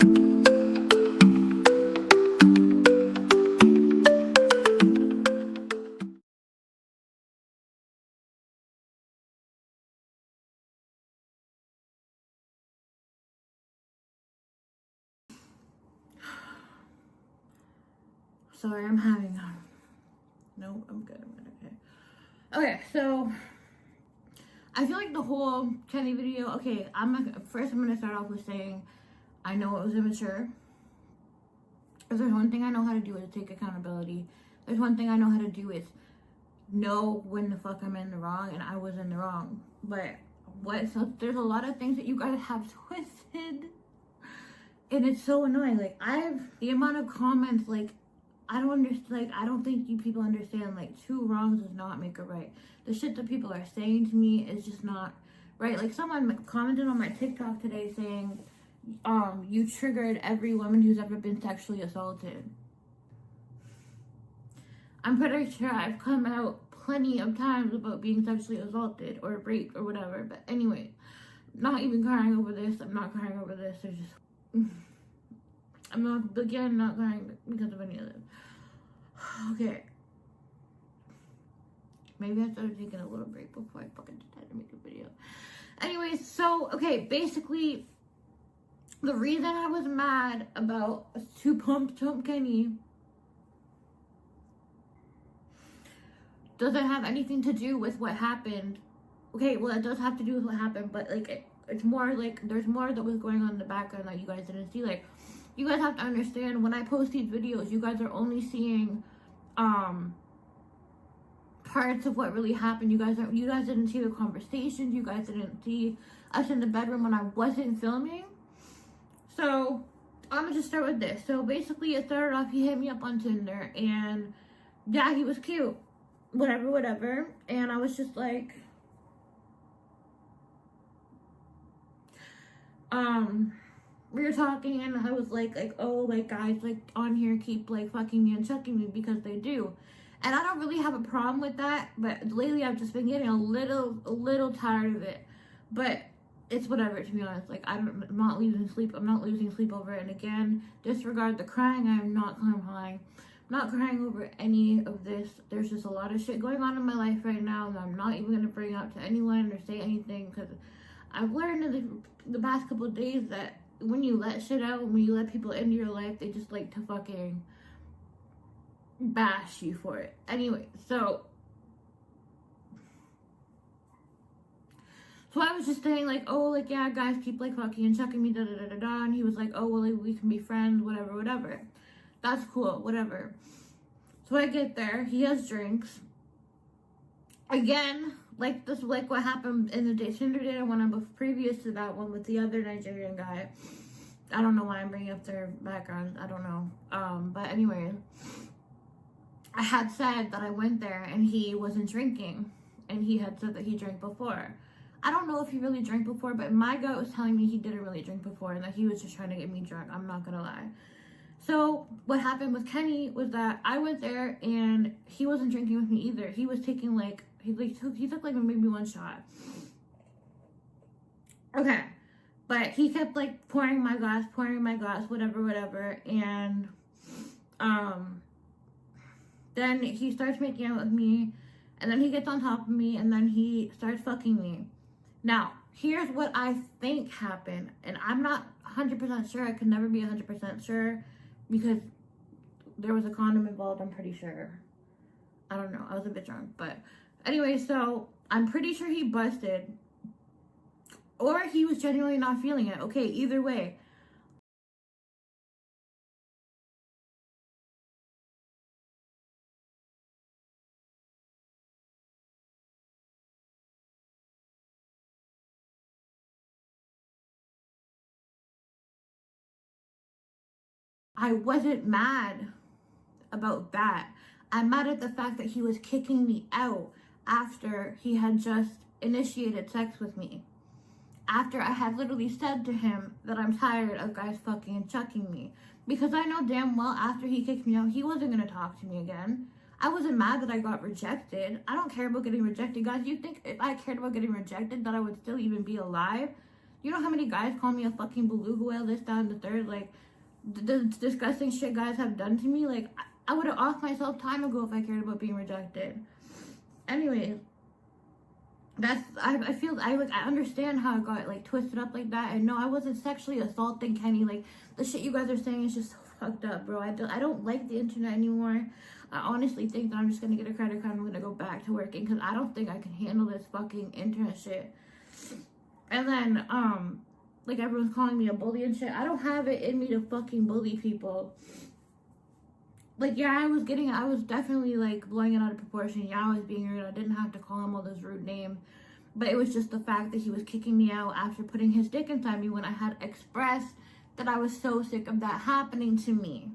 Sorry, I'm having no, I'm good, okay, so I feel like the whole Kenny video, okay, I'm gonna start off with saying I know it was immature. If there's one thing I know how to do is take accountability. There's one thing I know how to do is know when the fuck I'm in the wrong, and I was in the wrong. But so there's a lot of things that you guys have twisted, and it's so annoying. Like, the amount of comments, like, I don't understand. Like, I don't think you people understand. Like, 2 wrongs does not make a right. The shit that people are saying to me is just not right. Like, someone commented on my TikTok today saying, you triggered every woman who's ever been sexually assaulted. I'm pretty sure I've come out plenty of times about being sexually assaulted or raped or whatever. But anyway, not even crying over this. I'm not crying over this. There's just, I'm not crying because of any of this. Okay. Maybe I started taking a little break before I fucking decided to make a video. Anyways, so, okay, basically, the reason I was mad about to pump Kenny doesn't have anything to do with what happened. Okay, well, it does have to do with what happened, but, like, it's more, like, there's more that was going on in the background that you guys didn't see. Like, you guys have to understand, when I post these videos, you guys are only seeing, parts of what really happened. You guys didn't see the conversations. You guys didn't see us in the bedroom when I wasn't filming. So, I'm gonna just start with this. So, basically, it started off, he hit me up on Tinder, and, yeah, he was cute. Whatever. And I was just like, we were talking, and I was like, oh, like, guys, like, on here keep, like, fucking me and chucking me because they do. And I don't really have a problem with that, but lately I've just been getting a little tired of it. But it's whatever, to be honest. Like, I'm not losing sleep over it. And again, disregard the crying. I'm not crying. I'm not crying over any of this. There's just a lot of shit going on in my life right now that I'm not even going to bring up to anyone or say anything, because I've learned in the past couple of days that when you let shit out, when you let people into your life, they just like to fucking bash you for it. Anyway, so I was just saying, like, oh, like, yeah, guys keep, like, fucking and chucking me, da-da-da-da-da, and he was like, oh, well, like, we can be friends, whatever. That's cool, whatever. So I get there, he has drinks. Again, like, this, like, what happened in the Tinder date when I was previous to that one with the other Nigerian guy. I don't know why I'm bringing up their background, I don't know. But anyway, I had said that I went there and he wasn't drinking, and he had said that he drank before. I don't know if he really drank before, but my gut was telling me he didn't really drink before and that he was just trying to get me drunk. I'm not gonna lie. So what happened with Kenny was that I went there and he wasn't drinking with me either. He was taking, like, he took like maybe 1 shot. Okay, but he kept, like, pouring my glass, whatever, and then he starts making out with me, and then he gets on top of me, and then he starts fucking me. Now, here's what I think happened, and I'm not 100% sure. I could never be 100% sure because there was a condom involved, I'm pretty sure. I don't know. I was a bit drunk, but anyway, so I'm pretty sure he busted, or he was genuinely not feeling it. Okay, either way. I wasn't mad about that. I'm mad at the fact that he was kicking me out after he had just initiated sex with me. After I had literally said to him that I'm tired of guys fucking and chucking me. Because I know damn well after he kicked me out, he wasn't going to talk to me again. I wasn't mad that I got rejected. I don't care about getting rejected. Guys, you think if I cared about getting rejected that I would still even be alive? You know how many guys call me a fucking beluga whale, this, that, and the third? Like, the disgusting shit guys have done to me. Like, I would have offed myself time ago if I cared about being rejected. Anyways, I understand how it got, like, twisted up like that. And no, I wasn't sexually assaulting Kenny. Like, the shit you guys are saying is just so fucked up, bro. I don't like the internet anymore. I honestly think that I'm just gonna get a credit card and I'm gonna go back to working, because I don't think I can handle this fucking internet shit. And then, like, everyone's calling me a bully and shit. I don't have it in me to fucking bully people. Like, yeah, I was definitely, like, blowing it out of proportion. Yeah, I was being rude. I didn't have to call him all those rude names. But it was just the fact that he was kicking me out after putting his dick inside me when I had expressed that I was so sick of that happening to me.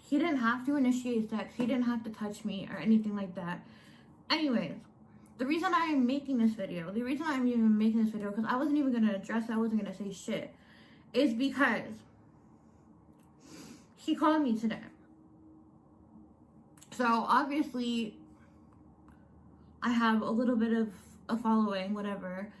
He didn't have to initiate sex. He didn't have to touch me or anything like that. Anyways, the reason I am making this video, because I wasn't even going to address it, I wasn't going to say shit, is because he called me today. So, obviously, I have a little bit of a following, whatever,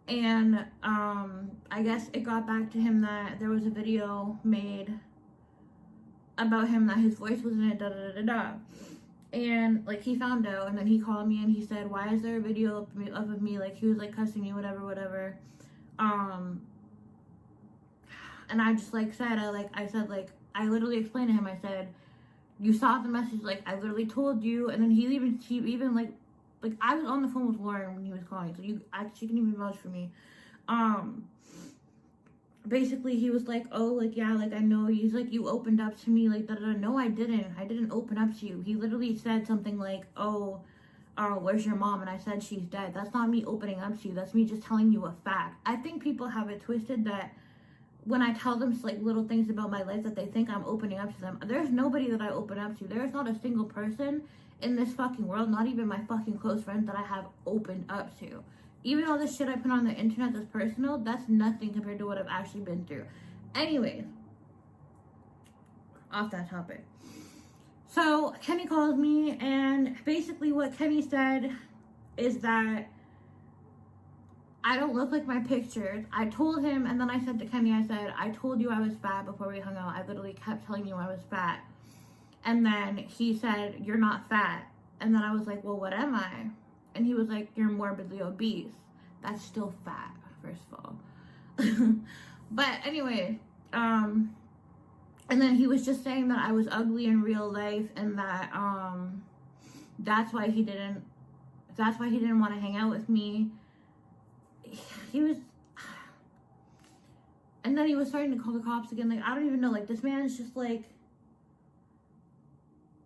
and, I guess it got back to him that there was a video made about him that his voice was in it, da-da-da-da-da. And, like, he found out, and then he called me and he said, why is there a video of me, like, he was, like, cussing me, whatever. And I just, like, said, I literally explained to him, I said, you saw the message, like, I literally told you. And then he even, like, I was on the phone with Lauren when he was calling, so she can even vouch for me. Basically, he was like, oh, like, yeah, like, I know, he's like, you opened up to me, like, da-da-da. No, I didn't open up to you. He literally said something like, oh, where's your mom? And I said, she's dead. That's not me opening up to you. That's me just telling you a fact. I think people have it twisted that when I tell them, like, little things about my life that they think I'm opening up to them. There's nobody that I open up to. There's not a single person in this fucking world, not even my fucking close friends, that I have opened up to. Even all the shit I put on the internet that's personal, that's nothing compared to what I've actually been through. Anyways, off that topic. So, Kenny calls me, and basically what Kenny said is that I don't look like my pictures. I told him, and then I said to Kenny, I said, I told you I was fat before we hung out. I literally kept telling you I was fat. And then he said, you're not fat. And then I was like, well, what am I? And he was like, you're morbidly obese. That's still fat, first of all. But anyway, and then he was just saying that I was ugly in real life, and that that's why he didn't want to hang out with me. He was, and then he was starting to call the cops again. Like, I don't even know, like, this man is just like,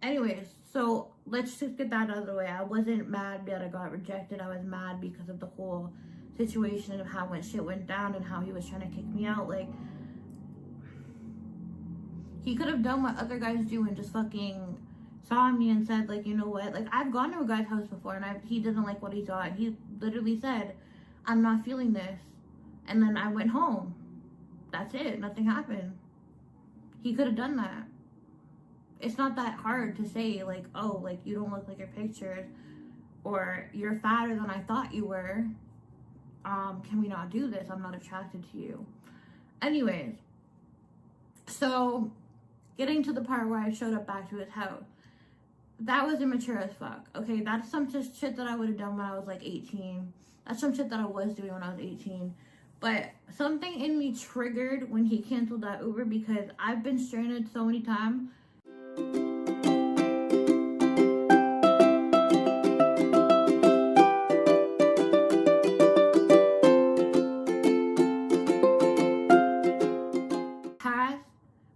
anyways, so let's just get that out of the way. I wasn't mad that I got rejected. I was mad because of the whole situation of how much shit went down and how he was trying to kick me out. Like, he could have done what other guys do and just fucking saw me and said, like, you know what? Like, I've gone to a guy's house before, and he didn't like what he saw, and he literally said, I'm not feeling this. And then I went home. That's it. Nothing happened. He could have done that. It's not that hard to say, like, oh, like, you don't look like your pictures, or you're fatter than I thought you were. Can we not do this? I'm not attracted to you. Anyways, so getting to the part where I showed up back to his house, that was immature as fuck. Okay, that's some shit that I would have done when I was like 18. That's some shit that I was doing when I was 18. But something in me triggered when he canceled that Uber, because I've been stranded so many times.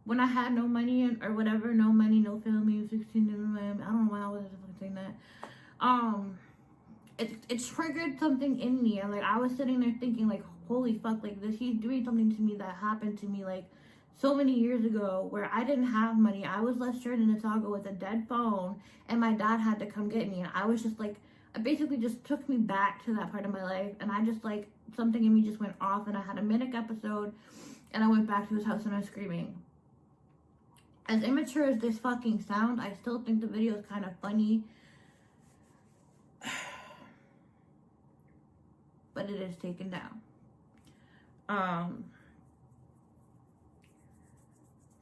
When I had no money or whatever, no money, no family, 16, I don't know why I was saying that. It triggered something in me, and like I was sitting there thinking, like, holy fuck, like this, he's doing something to me that happened to me like so many years ago, where I didn't have money. I was left stranded in Otago with a dead phone, and my dad had to come get me, and I was just like, it basically just took me back to that part of my life, and I just like, something in me just went off, and I had a manic episode, and I went back to his house and I was screaming. As immature as this fucking sound, I still think the video is kind of funny. but it is taken down.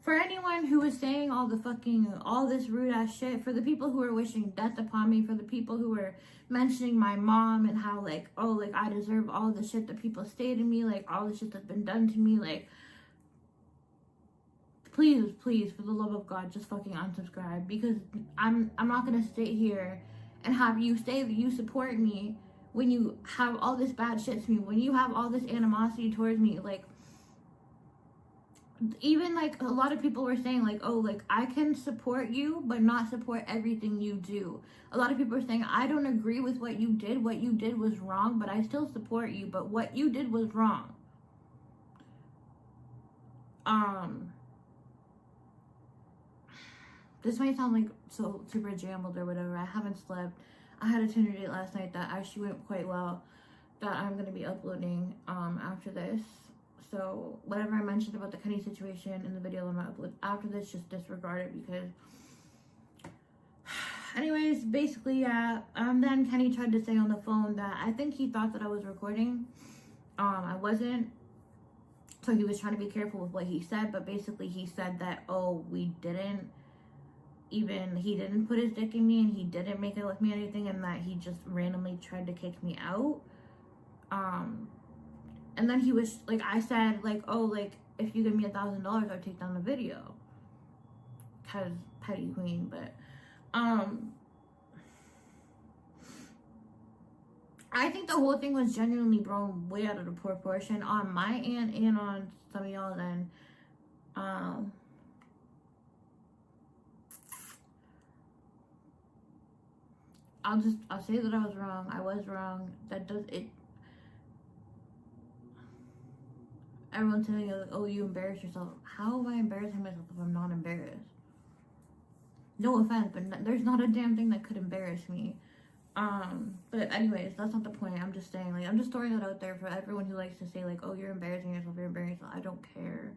For anyone who is saying all this rude ass shit, for the people who are wishing death upon me, for the people who are mentioning my mom and how like, oh, like I deserve all the shit that people say to me, like all the shit that's been done to me, like please, for the love of God, just fucking unsubscribe, because I'm not gonna sit here and have you say that you support me when you have all this bad shit to me, when you have all this animosity towards me. Like, even like a lot of people were saying like, oh, like I can support you but not support everything you do. A lot of people are saying I don't agree with what you did was wrong, but I still support you, but what you did was wrong. This might sound like so super jambled or whatever. I haven't slept. I had a Tinder date last night that actually went quite well, that I'm going to be uploading after this. So whatever I mentioned about the Kenny situation in the video I'm going to upload after this, just disregard it, because anyways, basically, yeah. Then Kenny tried to say on the phone that I think he thought that I was recording. I wasn't. So he was trying to be careful with what he said, but basically he said that, oh, he didn't put his dick in me and he didn't make it with me or anything, and that he just randomly tried to kick me out. And then he was like, I said like, oh, like if you give me $1,000, I'll take down the video, cause petty queen. But I think the whole thing was genuinely blown way out of the proportion on my end and on some of y'all's end. I'll say that I was wrong. I was wrong. Everyone's telling you like, oh, you embarrassed yourself. How am I embarrassing myself if I'm not embarrassed? No offense, but there's not a damn thing that could embarrass me. But anyways, that's not the point. I'm just saying, like, I'm just throwing that out there for everyone who likes to say like, oh, you're embarrassing yourself, I don't care.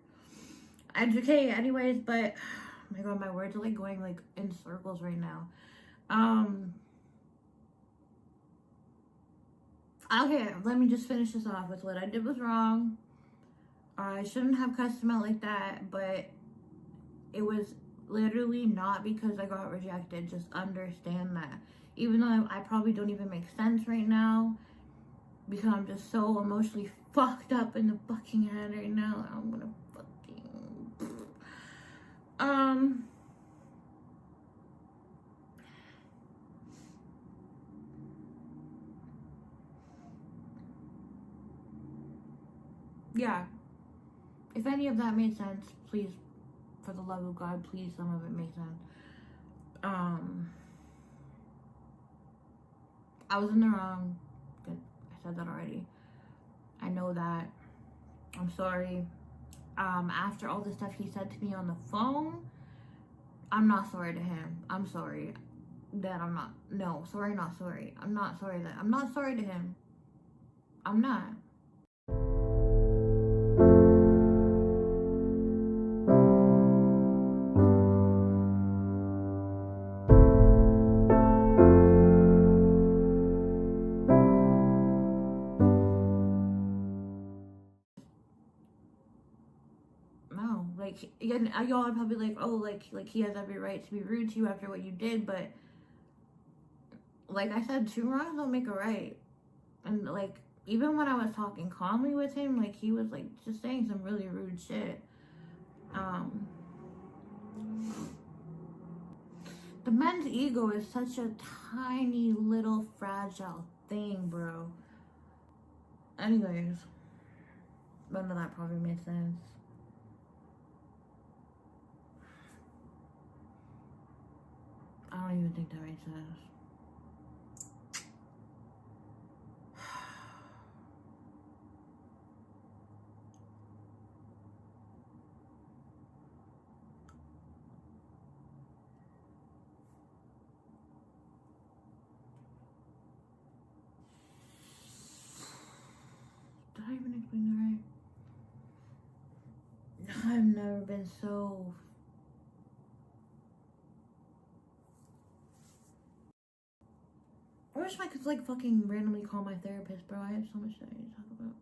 Okay, anyways, but oh my god, my words are like going like in circles right now. Okay, let me just finish this off with what I did was wrong. I shouldn't have cussed him out like that, but it was literally not because I got rejected. Just understand that. Even though I probably don't even make sense right now, because I'm just so emotionally fucked up in the fucking head right now. I'm gonna fucking... Yeah. If any of that made sense, please, for the love of God, please, some of it made sense. I was in the wrong. Good. I said that already. I know that. I'm sorry. After all the stuff he said to me on the phone, I'm not sorry to him. I'm sorry that I'm not. No, sorry, not sorry. I'm not sorry that. I'm not sorry to him. I'm not. No, like, y'all are probably like, oh, like he has every right to be rude to you after what you did, but like I said, 2 wrongs don't make a right. And like, even when I was talking calmly with him, like he was like just saying some really rude shit. The men's ego is such a tiny little fragile thing, bro. Anyways, none of that probably made sense. I don't even think that made sense. Did I even explain that right? I've never been so... I wish I could like fucking randomly call my therapist, bro. I have so much that I need to talk about.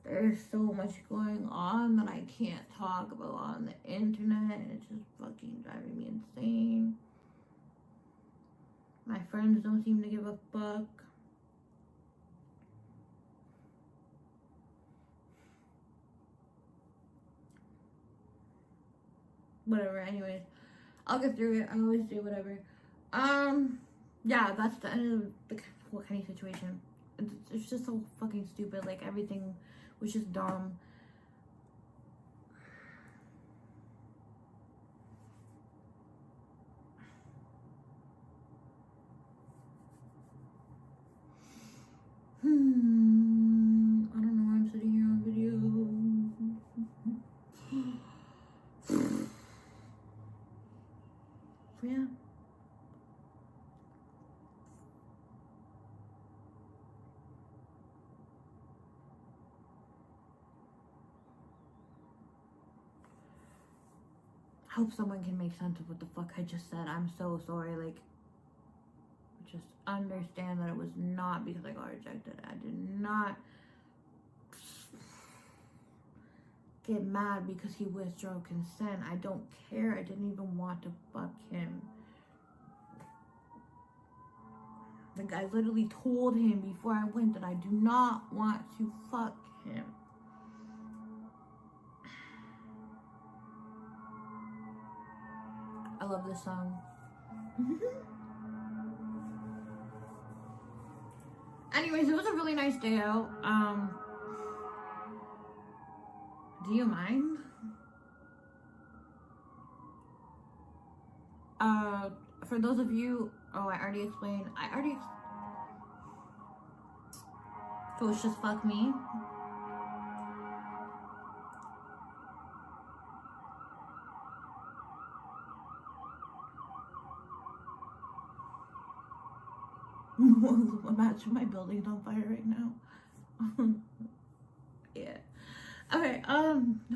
There's so much going on that I can't talk about on the internet, and it's just fucking driving me insane. My friends don't seem to give a fuck. Whatever, anyways. I'll get through it. I always do, whatever. Yeah, that's the end of the whole Kenny situation. It's just so fucking stupid. Like, everything was just dumb. I don't know why I'm sitting here on video. Yeah. I hope someone can make sense of what the fuck I just said. I'm so sorry. Like, just understand that it was not because I got rejected. I did not get mad because he withdrew consent. I don't care. I didn't even want to fuck him. Like, I literally told him before I went that I do not want to fuck him. I love this song. Anyways, it was a really nice day out. Do you mind? For those of you, oh, I already explained. So it's just fuck me. Imagine my building's on fire right now. Yeah. Okay,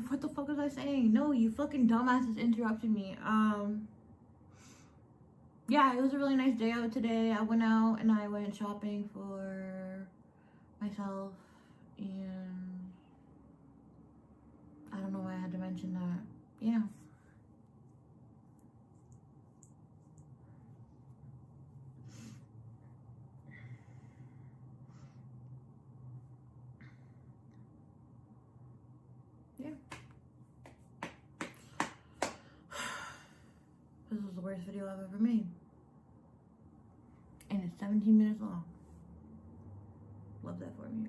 what the fuck was I saying? No, you fucking dumbasses interrupted me. Yeah, it was a really nice day out today. I went out and I went shopping for myself, and I don't know why I had to mention that. Yeah. This was the worst video I've ever made. And it's 17 minutes long. Love that for me.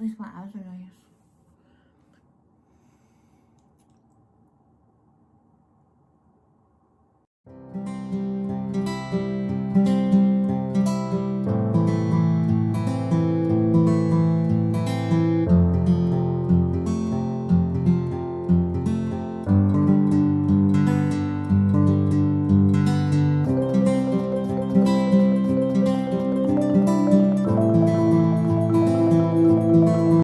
At least my abs are nice.